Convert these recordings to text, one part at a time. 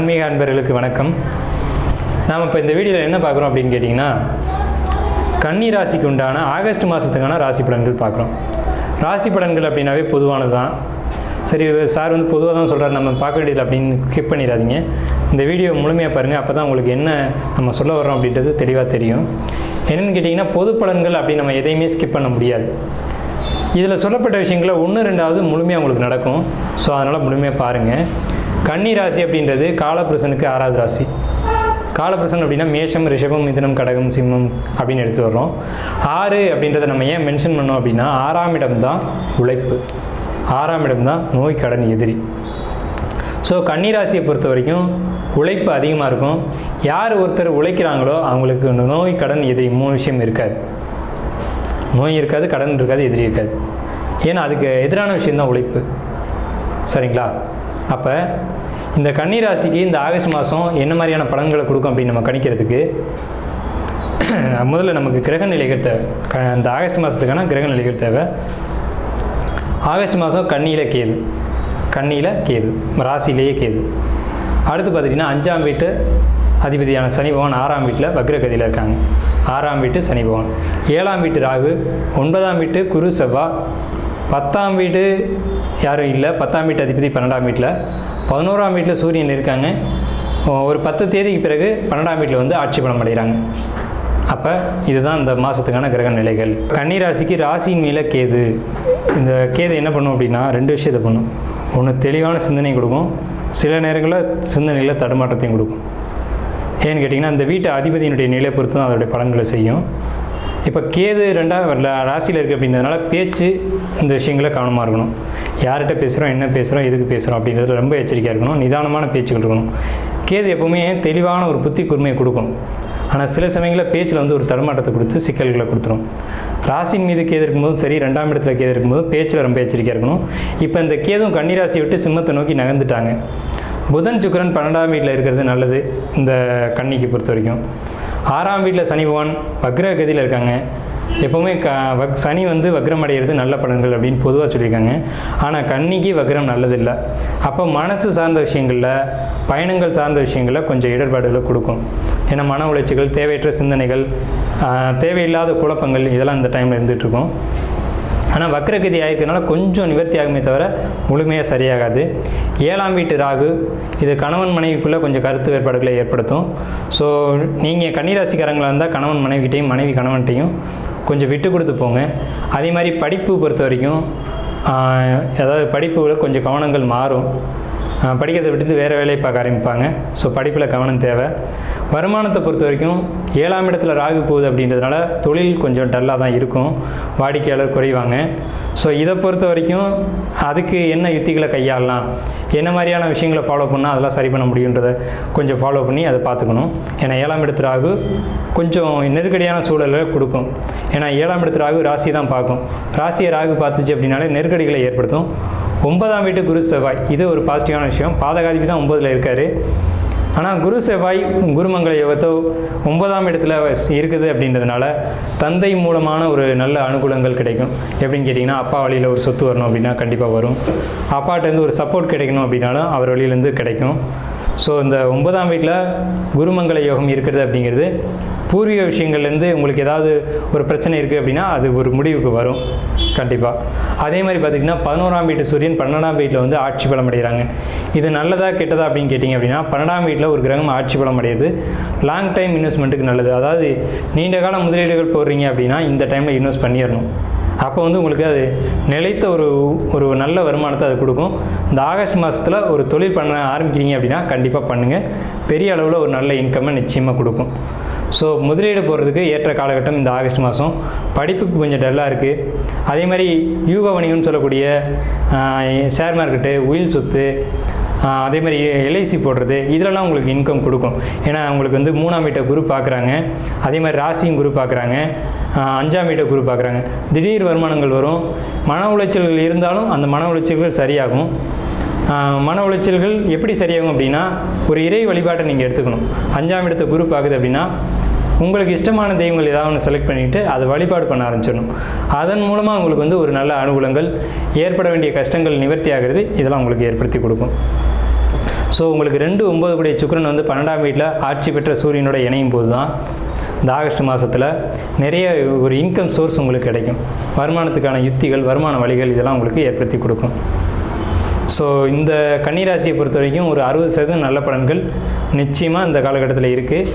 ஆன்மீக அன்பர்களுக்கு வணக்கம். நாம் இப்போ இந்த வீடியோவில் என்ன பார்க்குறோம் அப்படின்னு கேட்டிங்கன்னா, கன்னி ராசிக்கு உண்டான ஆகஸ்ட் மாதத்துக்கான ராசி பலன்கள் பார்க்குறோம். ராசி பலன்கள் அப்படின்னாவே பொதுவானது தான். சரி, சார் வந்து பொதுவாக தான் சொல்கிறார், நம்ம பார்க்க வேண்டியது அப்படின்னு ஸ்கிப் பண்ணிடாதீங்க. இந்த வீடியோ முழுமையாக பாருங்கள், அப்போ தான் உங்களுக்கு என்ன நம்ம சொல்ல வரோம் அப்படின்றது தெளிவாக தெரியும். என்னென்னு கேட்டிங்கன்னா, பொது பலன்கள் அப்படி நம்ம எதையுமே ஸ்கிப் பண்ண முடியாது. இதில் சொல்லப்பட்ட விஷயங்களை 1-2 முழுமையாக உங்களுக்கு நடக்கும். ஸோ அதனால் முழுமையாக பாருங்கள். கன்னி ராசி அப்படின்றது காலபுருஷனுக்கு 6வது ராசி. காலபுருஷன் அப்படின்னா மேஷம், ரிஷபம், மிதுனம், கடகம், சிம்மம் அப்படின்னு எடுத்து வர்றோம். 6 அப்படின்றத நம்ம ஏன் மென்ஷன் பண்ணோம் அப்படின்னா, 6ஆம் இடம் தான் உழைப்பு, 6ஆம் இடம் தான் நோய், கடன், எதிரி. ஸோ கன்னி ராசியை பொறுத்த வரைக்கும் உழைப்பு அதிகமாக இருக்கும். யார் ஒருத்தர் உழைக்கிறாங்களோ அவங்களுக்கு நோய், கடன், எதிரி 3 விஷயம் இருக்காது. நோய் இருக்காது, கடன் இருக்காது, எதிரி இருக்காது. ஏன்னா அதுக்கு எதிரான விஷயந்தான் உழைப்பு. சரிங்களா? அப்போ இந்த கன்னி ராசிக்கு இந்த ஆகஸ்ட் மாதம் என்ன மாதிரியான பலன்களை கொடுக்கும் அப்படின்னு நம்ம கணிக்கிறதுக்கு முதல்ல நமக்கு கிரக நிலைகள் தேவை. இந்த ஆகஸ்ட் மாதத்துக்கான கிரக நிலைகள் தேவை. ஆகஸ்ட் மாதம் கன்னியில் கேது, ராசியிலேயே கேது. அடுத்து பார்த்திங்கன்னா 5ஆம் வீட்டு அதிபதியான சனி பகவான் 6ஆம் வீட்டில் வக்ரகதியில் இருக்காங்க. 6ஆம் வீட்டு சனி பகவான், 7ஆம் வீட்டு ராகு, 9ஆம் வீட்டு குரு, செவ்வாய், 10ஆம் வீட்டு யாரும் இல்லை, 10ஆம் வீட்டு அதிபதி 12ஆம் வீட்டில், 11ஆம் வீட்டில் சூரியன் இருக்காங்க. ஒரு 10 தேதிக்கு பிறகு 12ஆம் வீட்டில் வந்து ஆட்சி பலம் அடைகிறாங்க. அப்போ இதுதான் இந்த மாதத்துக்கான கிரக நிலைகள். கன்னி ராசிக்கு ராசியின் மேலே கேது. இந்த கேது என்ன பண்ணும் அப்படின்னா 2 விஷயத்தை பண்ணும். ஒன்று, தெளிவான சிந்தனை கொடுக்கும். சில நேரங்களில் சிந்தனையில் தடுமாற்றத்தையும் கொடுக்கும். ஏன்னு கேட்டிங்கன்னா, இந்த வீட்டு அதிபதியினுடைய நிலையை பொறுத்து தான் அதோடைய பலன்களை செய்யும். இப்போ கேது 2ஆம் ராசியில் இருக்குது அப்படின்றதுனால பேச்சு இந்த விஷயங்களை கவனமாக இருக்கணும். யார்கிட்ட பேசுகிறோம், என்ன பேசுகிறோம், எதுக்கு பேசுகிறோம் அப்படிங்கிறது ரொம்ப எச்சரிக்கையாக இருக்கணும். நிதானமான பேச்சுகள் இருக்கணும். கேது எப்போவுமே தெளிவான ஒரு புத்தி கூர்மையை கொடுக்கும். ஆனால் சில சமயங்களில் பேச்சில் வந்து ஒரு தடுமாற்றத்தை கொடுத்து சிக்கல்களை கொடுத்துரும். ராசியின் மீது கேது இருக்கும்போதும் சரி, 2ஆம் இடத்துல கேது இருக்கும்போது பேச்சில் ரொம்ப எச்சரிக்கையாக இருக்கணும். இப்போ இந்த கேதும் கன்னி ராசியை விட்டு சிம்மத்தை நோக்கி நகர்ந்துட்டாங்க. புதன், சுக்கிரன் 12ஆம் வீட்டில் இருக்கிறது நல்லது. இந்த கன்னிக்கு பொறுத்த வரைக்கும் 6ஆம் வீட்டில் சனி பகவான் வக்ரகதியில் இருக்காங்க. எப்போவுமே சனி வந்து வக்ரம் அடைகிறது நல்ல பலன்கள் அப்படின்னு பொதுவாக சொல்லியிருக்காங்க. ஆனால் கன்னிக்கு வக்ரம் நல்லதில்லை. அப்போ மனசு சார்ந்த விஷயங்களில், பயணங்கள் சார்ந்த விஷயங்களில் கொஞ்சம் இடர்பாடுகளை கொடுக்கும். ஏன்னா மன உளைச்சல்கள், தேவையற்ற சிந்தனைகள், தேவையில்லாத குழப்பங்கள் இதெல்லாம் இந்த டைமில் இருந்துகிட்ருக்கும். ஆனால் வக்ரகதி ஆகிருக்கிறதுனால கொஞ்சம் நிவர்த்தி ஆகுமே தவிர முழுமையாக சரியாகாது. 7ஆம் வீட்டு ராகு, இது கணவன் மனைவிக்குள்ளே கொஞ்சம் கருத்து வேறுபாடுகளை ஏற்படுத்தும். ஸோ நீங்கள் கன்னிராசிக்காரங்களாக இருந்தால் கணவன் மனைவிக்கிட்டையும், மனைவி கணவன்கிட்டையும் கொஞ்சம் விட்டு கொடுத்து போங்க. அதே மாதிரி படிப்பு பொறுத்த வரைக்கும் அதாவது படிப்புகளில் கொஞ்சம் கவனங்கள் மாறும். படிக்கிறதை விட்டு வேறு வேலையை பார்க்க ஆரம்பிப்பாங்க. ஸோ படிப்பில் கவனம் தேவை. வருமானத்தை பொறுத்த வரைக்கும் 7ஆம் இடத்துல ராகு போகுது அப்படின்றதுனால தொழில் கொஞ்சம் டல்லாக தான் இருக்கும். வாடிக்கையாளர் குறைவாங்க. ஸோ இதை பொறுத்த வரைக்கும் அதுக்கு என்ன யுத்திகளை கையாளலாம், என்ன மாதிரியான விஷயங்களை ஃபாலோ பண்ணால் அதெல்லாம் சரி பண்ண முடியுன்றதை கொஞ்சம் ஃபாலோ பண்ணி அதை பார்த்துக்கணும். ஏன்னா 7ஆம் இடத்து ராகு கொஞ்சம் நெருக்கடியான சூழலை கொடுக்கும். ஏன்னா 7ஆம் இடத்து ராகு ராசி தான் பார்க்கும். ராசியை ராகு பார்த்துச்சு அப்படின்னாலே நெருக்கடிகளை ஏற்படுத்தும். 9ஆம் வீட்டு குரு, செவ்வாய், இது ஒரு பாசிட்டிவான விஷயம். பாதகாதிபதி தான் 9ல் இருக்கார். ஆனால் குரு, செவ்வாய் குருமங்கள யோகத்தோ 9ஆம் இடத்துல இருக்குது அப்படின்றதுனால தந்தை மூலமான ஒரு நல்ல அனுகூலங்கள் கிடைக்கும். எப்படின்னு கேட்டிங்கன்னா, அப்பா வழியில் ஒரு சொத்து வரணும் அப்படின்னா கண்டிப்பாக வரும். அப்பாட்டேருந்து ஒரு சப்போர்ட் கிடைக்கணும் அப்படின்னாலும் அவர் வழியிலேருந்து கிடைக்கும். ஸோ இந்த 9ஆம் வீட்டில் குருமங்கள யோகம் இருக்கிறது அப்படிங்கிறது பூர்வீக விஷயங்கள்லேருந்து உங்களுக்கு ஏதாவது ஒரு பிரச்சனை இருக்குது அப்படின்னா அது ஒரு முடிவுக்கு வரும் கண்டிப்பாக. அதே மாதிரி பார்த்திங்கன்னா 11ஆம் வீட்டு சூரியன் 12ஆம் வீட்டில் வந்து ஆட்சி பலம் அடைகிறாங்க. இது நல்லதா கெட்டதா அப்படின்னு கேட்டிங்க அப்படின்னா, 12ஆம் வீட்டில் ஒரு கிரகம் ஆட்சி பலம் அடையுது லாங் டைம் இன்வெஸ்ட்மெண்ட்டுக்கு நல்லது. அதாவது நீண்ட கால முதலீடுகள் போடுறீங்க அப்படின்னா இந்த டைமில் இன்வெஸ்ட் பண்ணிடணும். அப்போ வந்து உங்களுக்கு அது நிலைத்த ஒரு நல்ல வருமானத்தை அது கொடுக்கும். இந்த ஆகஸ்ட் மாதத்தில் ஒரு தொழில் பண்ண ஆரம்பிக்கிறீங்க அப்படின்னா கண்டிப்பாக பண்ணுங்கள். பெரிய அளவில் ஒரு நல்ல இன்கம்மை நிச்சயமாக கொடுக்கும். ஸோ முதலீடு போடுறதுக்கு ஏற்ற காலகட்டம் இந்த ஆகஸ்ட் மாதம். படிப்புக்கு கொஞ்சம் டல்லாக இருக்குது. அதே மாதிரி யூக வணிகம்னு சொல்லக்கூடிய ஷேர் மார்க்கெட்டு, உயில் சொத்து, அதே மாதிரி எல்ஐசி போடுறது, இதிலலாம் உங்களுக்கு இன்கம் கொடுக்கும். ஏன்னா உங்களுக்கு வந்து 3ஆம் வீட்டை குரு பார்க்குறாங்க. அதே மாதிரி ராசியும் குரு பார்க்குறாங்க. 5ஆம் வீட்டை குரு பார்க்குறாங்க. திடீர் வருமானங்கள் வரும். மன உளைச்சல்கள் இருந்தாலும் அந்த மன உளைச்சல்கள் சரியாகும். மன உளைச்சல்கள் எப்படி சரியாகும் அப்படின்னா, ஒரு இறை வழிபாட்டை நீங்கள் எடுத்துக்கணும். 5ஆம் இடத்தை குரு பார்க்குது அப்படின்னா உங்களுக்கு இஷ்டமான தெய்வங்கள் ஏதாவது ஒன்று செலக்ட் பண்ணிவிட்டு அதை வழிபாடு பண்ண ஆரம்பிச்சிடணும். அதன் மூலமாக உங்களுக்கு வந்து ஒரு நல்ல அனுகூலங்கள், ஏற்பட வேண்டிய கஷ்டங்கள் நிவர்த்தி ஆகிறது, இதெல்லாம் உங்களுக்கு ஏற்படுத்தி கொடுக்கும். ஸோ உங்களுக்கு 2-9 கூடிய சுக்கிரன் வந்து 12ஆம் வீட்டில் ஆட்சி பெற்ற சூரியனோட இணையும் போது தான் இந்த ஆகஸ்ட் மாதத்தில் நிறைய ஒரு இன்கம் சோர்ஸ் உங்களுக்கு கிடைக்கும். வருமானத்துக்கான யுக்திகள், வருமான வழிகள் இதெல்லாம் உங்களுக்கு ஏற்படுத்தி கொடுக்கும். ஸோ இந்த கன்னிராசியை பொறுத்த வரைக்கும் ஒரு 60% நல்ல பலன்கள் நிச்சயமாக இந்த காலகட்டத்தில் இருக்குது.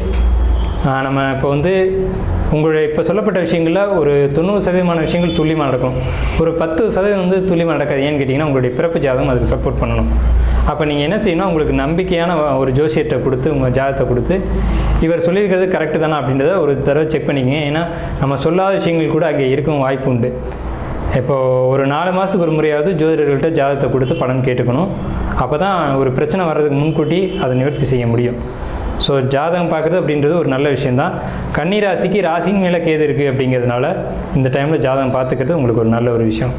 நம்ம இப்போ வந்து உங்களுடைய இப்போ சொல்லப்பட்ட விஷயங்களில் ஒரு 90% விஷயங்கள் துல்லியமாக நடக்கும். ஒரு 10% வந்து துல்லியமாக நடக்காது. ஏன்னு கேட்டிங்கன்னா உங்களுடைய பிறப்பு ஜாதகம் அதுக்கு சப்போர்ட் பண்ணணும். அப்போ நீங்கள் என்ன செய்யணும், உங்களுக்கு நம்பிக்கையான ஒரு ஜோசியத்தை கொடுத்து உங்கள் ஜாதகத்தை கொடுத்து இவர் சொல்லியிருக்கிறது கரெக்டு தானே அப்படின்றத ஒரு தடவை செக் பண்ணிக்கங்க. ஏன்னா நம்ம சொல்லாத விஷயங்கள் கூட அங்கே இருக்கும் வாய்ப்பு உண்டு. இப்போது ஒரு 4 மாதத்துக்கு ஒரு முறையாவது ஜோதிடர்கள்ட்ட ஜாதகத்தை கொடுத்து பலன் கேட்டுக்கணும். அப்போ தான் ஒரு பிரச்சனை வர்றதுக்கு முன்கூட்டி அதை நிவர்த்தி செய்ய முடியும். ஸோ ஜாதகம் பார்க்குறது அப்படின்றது ஒரு நல்ல விஷயந்தான். கன்னி ராசிக்கு ராசியின் மேலே கேது இருக்குது அப்படிங்கிறதுனால இந்த டைமில் ஜாதகம் பார்த்துக்கிறது உங்களுக்கு ஒரு நல்ல ஒரு விஷயம்.